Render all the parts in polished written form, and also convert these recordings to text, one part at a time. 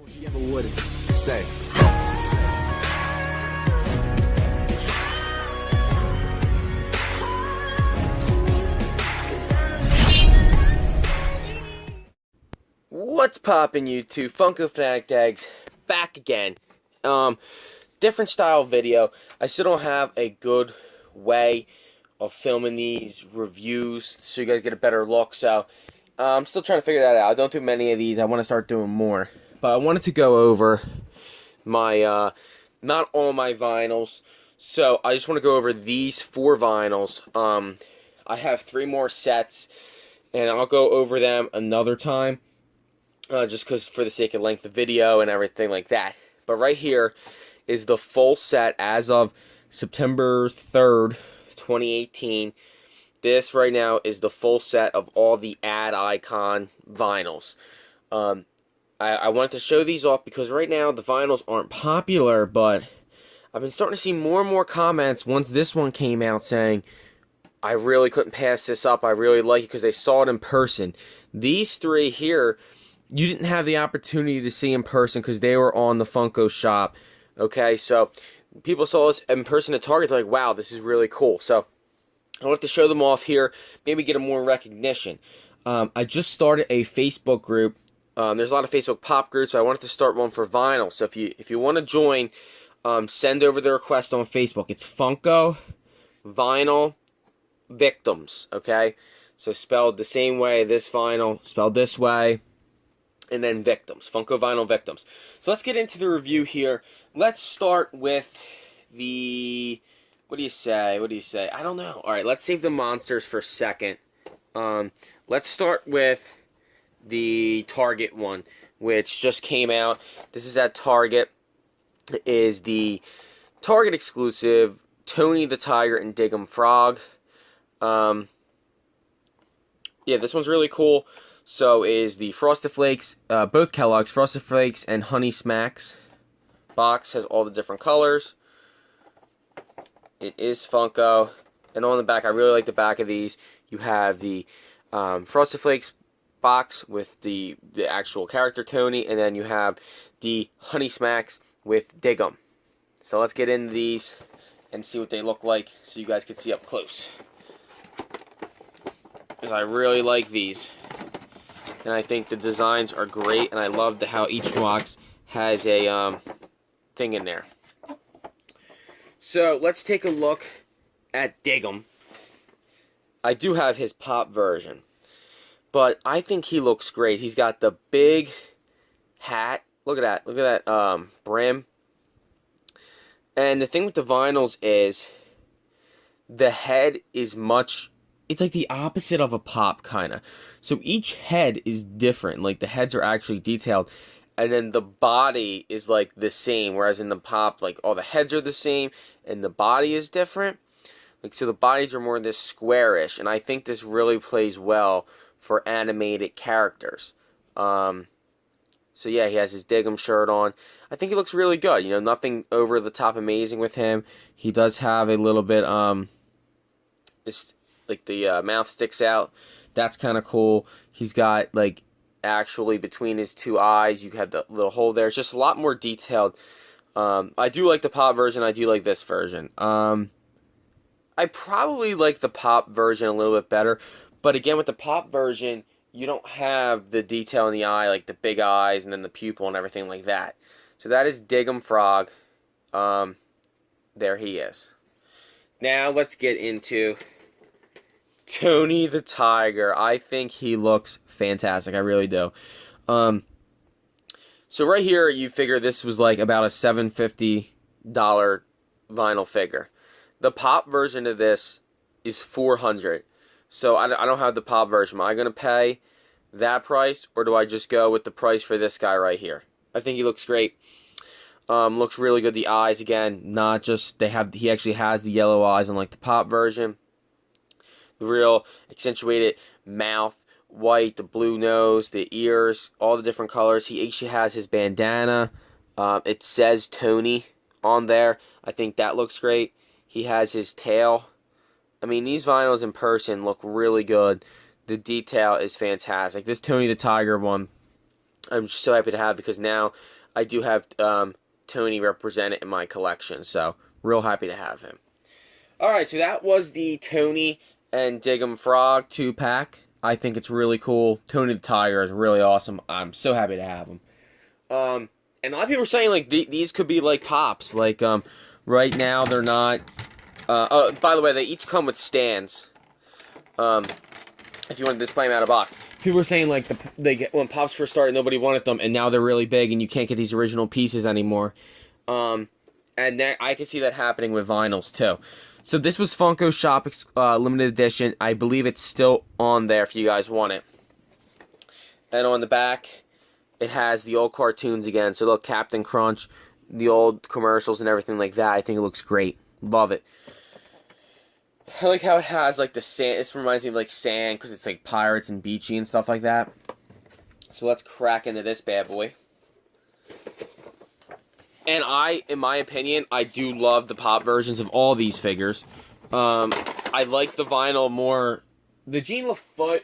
She ever would say. What's poppin', YouTube? Funko Fanatic Tags back again. Different style video. I still don't have a good way of filming these reviews so you guys get a better look. So I'm still trying to figure that out. I don't do many of these. I want to start doing more. But I wanted to go over my not all my vinyls. So I just want to go over these 4 vinyls. I have 3 more sets, and I'll go over them another time. Just because for the sake of length of video and everything like that. But right here is the full set as of September 3rd, 2018. This right now is the full set of all the Ad Icon vinyls. I wanted to show these off because right now the vinyls aren't popular, but I've been starting to see more and more comments once this one came out saying, I really couldn't pass this up, I really like it because they saw it in person. These 3 here, you didn't have the opportunity to see in person because they were on the Funko shop. Okay, so people saw us in person at Target. They're like, wow, this is really cool. So I wanted to show them off here, maybe get them more recognition. I just started a Facebook group. There's a lot of Facebook pop groups, so I wanted to start one for vinyl. So if you want to join, send over the request on Facebook. It's Funko Vinyl Victims. Okay, so spelled the same way. This vinyl spelled this way. And then Victims, Funko Vinyl Victims. So let's get into the review here. Let's start with the, what do you say? I don't know. All right, let's save the monsters for a second. Let's start with the Target one, which just came out. This is at Target. It is the Target exclusive Tony the Tiger and Dig'em Frog. Yeah, this one's really cool. So is the Frosted Flakes, both Kellogg's, Frosted Flakes and Honey Smacks. Box has all the different colors. It is Funko. And on the back, I really like the back of these. You have the Frosted Flakes box with the actual character Tony. And then you have the Honey Smacks with Dig'em. So let's get into these and see what they look like so you guys can see up close. Because I really like these. And I think the designs are great, and I love how each box has a thing in there. So let's take a look at Dig'em. I do have his pop version, but I think he looks great. He's got the big hat. Look at that brim. And the thing with the vinyls is the head is it's like the opposite of a pop, kind of. So each head is different. Like, the heads are actually detailed. And then the body is, like, the same. Whereas in the pop, like, all the heads are the same. And the body is different. Like, so the bodies are more this squarish. And I think this really plays well for animated characters. So, yeah, he has his Dig'em shirt on. I think he looks really good. You know, nothing over the top amazing with him. He does have a little bit, like the mouth sticks out. That's kind of cool. He's got, like, actually between his 2 eyes, you have the little hole there. It's just a lot more detailed. I do like the pop version. I do like this version. I probably like the pop version a little bit better. But again, with the pop version, you don't have the detail in the eye, like the big eyes and then the pupil and everything like that. So that is Dig'em Frog. There he is. Now let's get into Tony the Tiger. I think he looks fantastic. I really do. So right here, you figure this was like about a $750 vinyl figure. The pop version of this is $400. So I don't have the pop version. Am I going to pay that price, or do I just go with the price for this guy right here? I think he looks great. Looks really good. The eyes, again, not just, he actually has the yellow eyes unlike the pop version. The real accentuated mouth, white, the blue nose, the ears, all the different colors. He actually has his bandana. It says Tony on there. I think that looks great. He has his tail. I mean, these vinyls in person look really good. The detail is fantastic. This Tony the Tiger one, I'm just so happy to have because now I do have Tony represented in my collection, so real happy to have him. Alright, so that was the Tony and Diggum Frog 2-pack. I think it's really cool. Tony the Tiger is really awesome. I'm so happy to have him. And a lot of people are saying, like, these could be, like, pops. Like, right now, they're not... oh, by the way, they each come with stands. If you want to display them out of box. People are saying, like, when pops first started, nobody wanted them, and now they're really big, and you can't get these original pieces anymore. And I can see that happening with vinyls, too. So this was Funko Shop limited edition. I believe it's still on there if you guys want it. And on the back, it has the old cartoons again. So look, Captain Crunch, the old commercials and everything like that. I think it looks great. Love it. I like how it has like the sand. This reminds me of like sand because it's like pirates and beachy and stuff like that. So let's crack into this bad boy. And in my opinion, I do love the pop versions of all these figures. I like the vinyl more. The Gene LaFoot,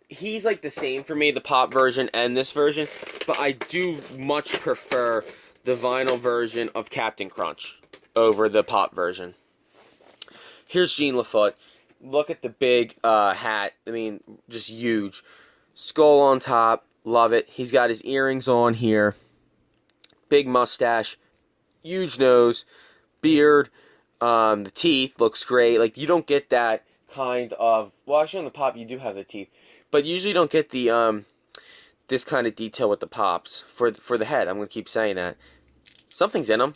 he's like the same for me, the pop version and this version. But I do much prefer the vinyl version of Captain Crunch over the pop version. Here's Gene LaFoot. Look at the big hat. I mean, just huge. Skull on top. Love it. He's got his earrings on here. Big mustache, huge nose, beard, the teeth looks great. Like, you don't get that kind of, well, actually on the pop you do have the teeth, but you usually don't get the this kind of detail with the pops for the head. I'm gonna keep saying that. Something's in him.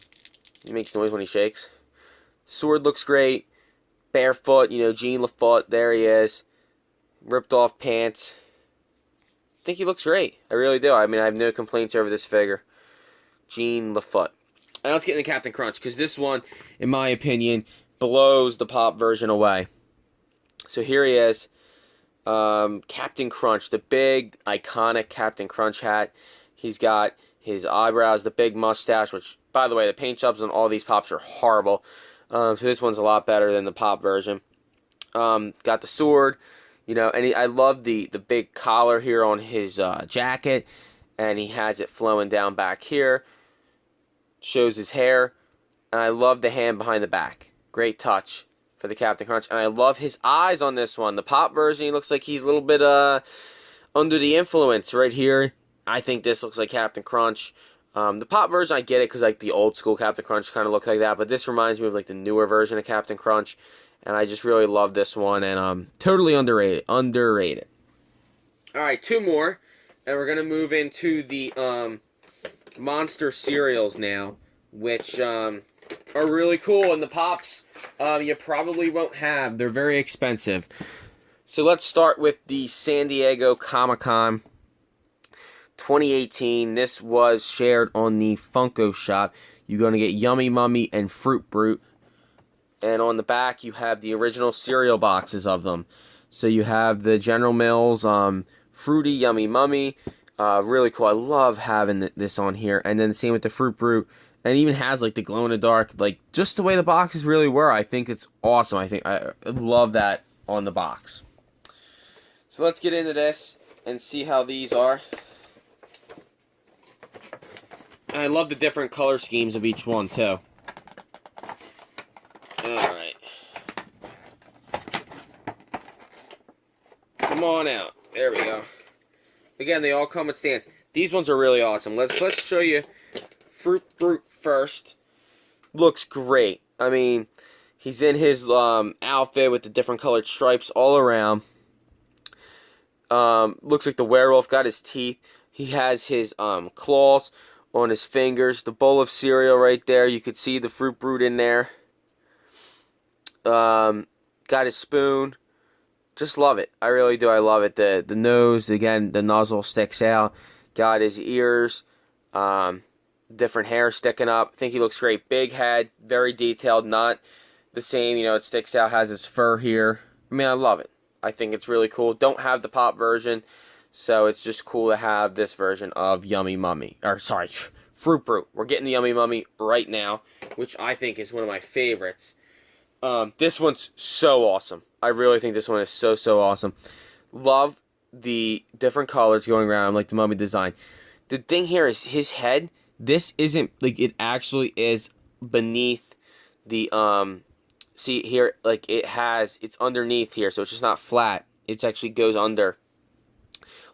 He makes noise when he shakes. Sword looks great. Barefoot, you know, Gene LaFoot, there he is. Ripped off pants. I think he looks great. I really do. I mean, I have no complaints over this figure. Gene LaFoot. And let's get into Captain Crunch, because this one, in my opinion, blows the pop version away. So here he is. Captain Crunch, the big, iconic Captain Crunch hat. He's got his eyebrows, the big mustache, which, by the way, the paint jobs on all these pops are horrible. So this one's a lot better than the pop version. Got the sword, you know, and I love the big collar here on his jacket. And he has it flowing down back here. Shows his hair. And I love the hand behind the back. Great touch for the Captain Crunch. And I love his eyes on this one. The pop version, he looks like he's a little bit under the influence right here. I think this looks like Captain Crunch. The pop version, I get it because like the old school Captain Crunch kind of look like that. But this reminds me of like the newer version of Captain Crunch. And I just really love this one. And totally underrated. Underrated. Alright, two more. And we're going to move into the monster cereals now, which are really cool. And the pops you probably won't have. They're very expensive. So let's start with the San Diego Comic-Con 2018. This was shared on the Funko Shop. You're going to get Yummy Mummy and Fruit Brute. And on the back, you have the original cereal boxes of them. So you have the General Mills Fruity Yummy Mummy, really cool. I love having this on here. And then the same with the Fruit Brute, and it even has like the glow in the dark, like just the way the boxes really were. I think it's awesome. I love that on the box. So let's get into this and see how these are. And I love the different color schemes of each one too. All right, come on out. There we go. Again, they all come with stands. These ones are really awesome. Let's show you Fruit Brute first. Looks great. I mean, he's in his outfit with the different colored stripes all around. Looks like the werewolf, got his teeth. He has his claws on his fingers. The bowl of cereal right there. You could see the Fruit Brute in there. Got his spoon. Just love it. I really do. I love it. The nose, again, the nozzle sticks out. Got his ears. Different hair sticking up. I think he looks great. Big head. Very detailed. Not the same. You know, it sticks out. Has his fur here. I mean, I love it. I think it's really cool. Don't have the pop version. So it's just cool to have this version of Yummy Mummy. Or, sorry, Fruit Brute. We're getting the Yummy Mummy right now, which I think is one of my favorites. This one's so awesome. I really think this one is so awesome. Love the different colors going around, like the mummy design. the thing here is his head. This isn't, like, it actually is beneath the, see here, like, it's underneath here, so it's just not flat. It actually goes under.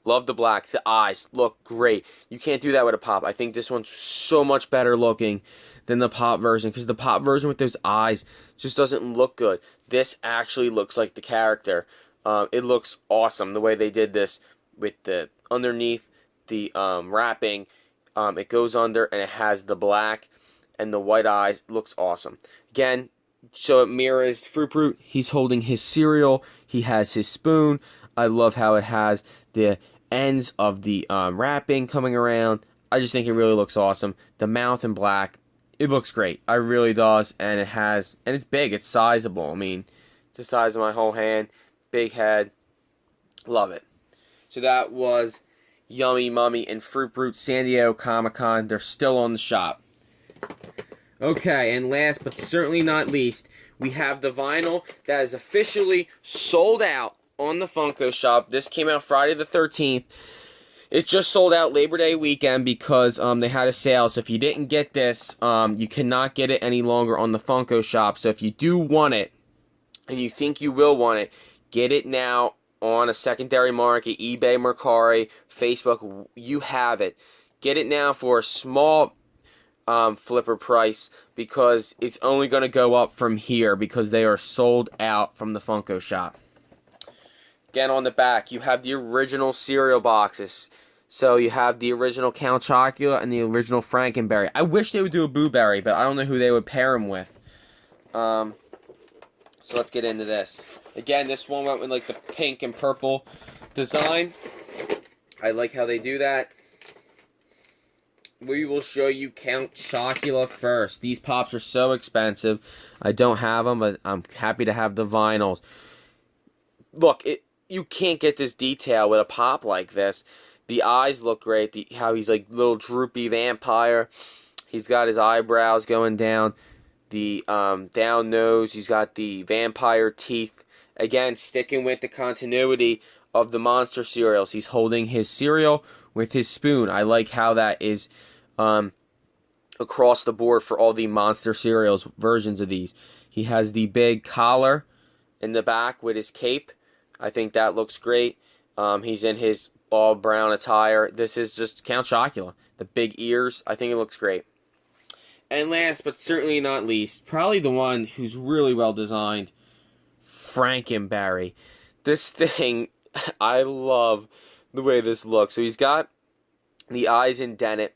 Love the black. The eyes look great. You can't do that with a pop. I think this one's so much better looking than the pop version, because the pop version with those eyes just doesn't look good. This actually looks like the character. It looks awesome the way they did this with the underneath the wrapping. It goes under and it has the black and the white eyes. It looks awesome. Again, so it mirrors Fruit Brute. He's holding his cereal. He has his spoon. I love how it has the ends of the wrapping coming around. I just think it really looks awesome. The mouth in black, it looks great. I really does, and it's big. It's sizable. I mean, it's the size of my whole hand. Big head. Love it. So that was Yummy Mummy and Fruit Brute San Diego Comic-Con. They're still on the shop. Okay, and last but certainly not least, we have the vinyl that is officially sold out on the Funko shop. This came out Friday the 13th. It just sold out Labor Day weekend because they had a sale. So if you didn't get this, you cannot get it any longer on the Funko shop. So if you do want it, and you think you will want it, get it now on a secondary market, eBay, Mercari, Facebook. You have it. Get it now for a small flipper price, because it's only going to go up from here because they are sold out from the Funko shop. Again, on the back, you have the original cereal boxes. So you have the original Count Chocula and the original Frankenberry. I wish they would do a Boo Berry, but I don't know who they would pair them with. So let's get into this. Again, this one went with like the pink and purple design. I like how they do that. We will show you Count Chocula first. These pops are so expensive. I don't have them, but I'm happy to have the vinyls. Look, you can't get this detail with a pop like this. The eyes look great. How he's like little droopy vampire. He's got his eyebrows going down. The down nose. He's got the vampire teeth. Again, sticking with the continuity of the monster cereals. He's holding his cereal with his spoon. I like how that is across the board for all the monster cereals versions of these. He has the big collar in the back with his cape. I think that looks great. He's in his all brown attire. This is just Count Chocula. The big ears. I think it looks great. And last but certainly not least, probably the one who's really well designed, Frankenberry. This thing, I love the way this looks. So he's got the eyes indented.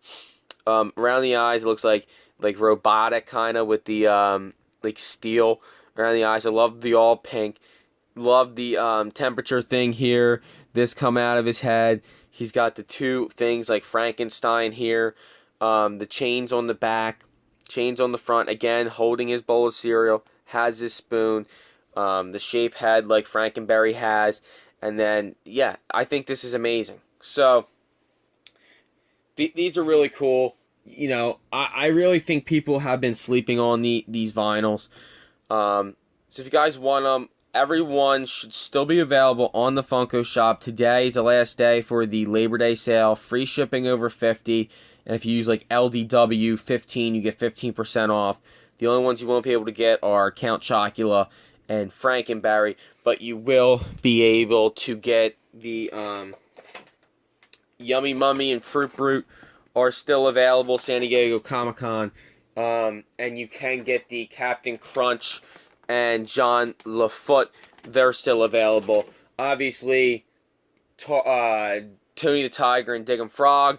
Around the eyes, it looks like robotic kind of with the like steel around the eyes. I love the all pink. Love the temperature thing here. This come out of his head. He's got the two things like Frankenstein here. The chains on the back, chains on the front. Again, holding his bowl of cereal. Has his spoon. The shape head like Frankenberry has. And then, yeah, I think this is amazing. So, these are really cool. You know, I really think people have been sleeping on these vinyls. So if you guys want them, everyone should still be available on the Funko shop. Today is the last day for the Labor Day sale. Free shipping over 50. And if you use like LDW 15, you get 15% off. The only ones you won't be able to get are Count Chocula and Frankenberry. But you will be able to get the Yummy Mummy and Fruit Brute are still available, San Diego Comic-Con. And you can get the Captain Crunch and John LaFoot. They're still available. Obviously, Tony the Tiger and Diggum Frog,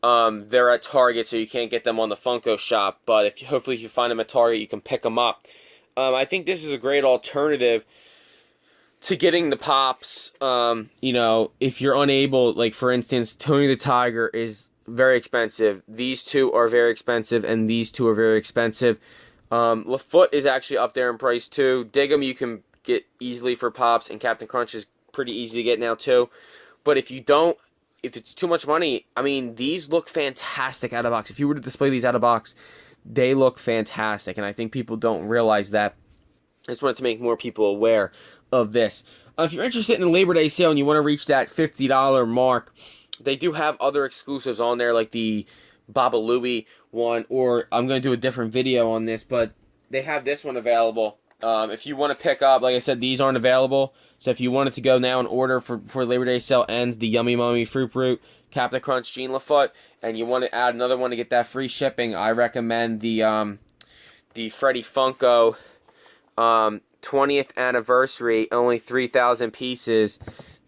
they're at Target, so you can't get them on the Funko shop. But hopefully if you find them at Target, you can pick them up. I think this is a great alternative to getting the pops. You know, if you're unable, like for instance, Tony the Tiger is very expensive. These two are very expensive, and these two are very expensive. LaFoot is actually up there in price too. Diggum you can get easily for pops, and Captain Crunch is pretty easy to get now too. But if it's too much money, I mean, these look fantastic out of box. If you were to display these out of box, they look fantastic, and I think people don't realize that. I just wanted to make more people aware of this. If you're interested in the Labor Day sale and you want to reach that $50 mark, They do have other exclusives on there, like the Baba Louie one, or I'm going to do a different video on this, but they have this one available. If you want to pick up, like I said, these aren't available. So if you wanted to go now and order for Labor Day sale ends, the Yummy Mummy Fruit Brute, Captain Crunch, Jean Lafoot, and you want to add another one to get that free shipping, I recommend the Freddy Funko 20th anniversary, only 3,000 pieces.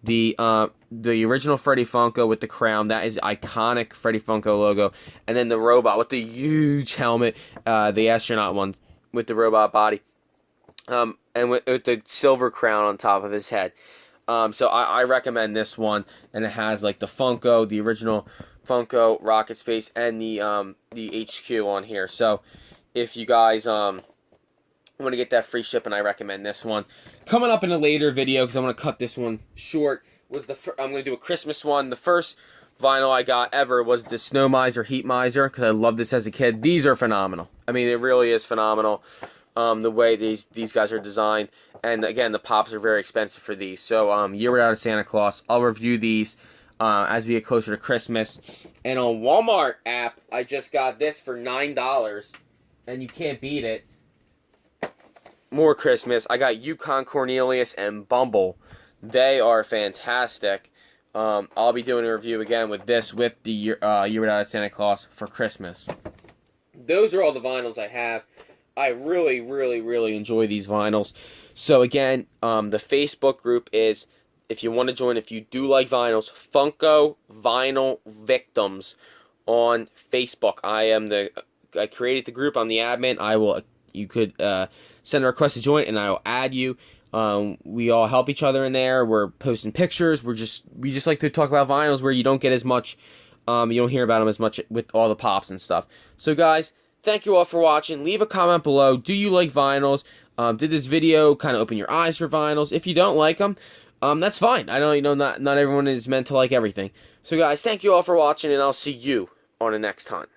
The original Freddy Funko with the crown, that is iconic Freddy Funko logo, and then the robot with the huge helmet, the astronaut one with the robot body, and with the silver crown on top of his head. So I recommend this one, and it has like the Funko, the original Funko Rocket Space, and the HQ on here. So if you guys want to get that free shipping, I recommend this one. Coming up in a later video, because I want to cut this one short, was I'm going to do a Christmas one. The first vinyl I got ever was the Snow Miser, Heat Miser, because I loved this as a kid. These are phenomenal. I mean, it really is phenomenal, the way these guys are designed. And again, the pops are very expensive for these. So, Year Without a Santa Claus, I'll review these as we get closer to Christmas. And on Walmart app, I just got this for $9, and you can't beat it. More Christmas. I got Yukon Cornelius and Bumble. They are fantastic. I'll be doing a review again with this, with the Year Without a Santa Claus for Christmas. Those are all the vinyls I have. I really, really, really enjoy these vinyls. So again, the Facebook group is, if you want to join, if you do like vinyls, Funko Vinyl Victims on Facebook. I created the group. I'm the admin. You could send a request to join, and I will add you. We all help each other in there. We're posting pictures. We just like to talk about vinyls where you don't get as much, you don't hear about them as much with all the pops and stuff. So guys, thank you all for watching. Leave a comment below. Do you like vinyls? Did this video kind of open your eyes for vinyls? If you don't like them, that's fine. I know, not everyone is meant to like everything. So guys, thank you all for watching, and I'll see you on the next time.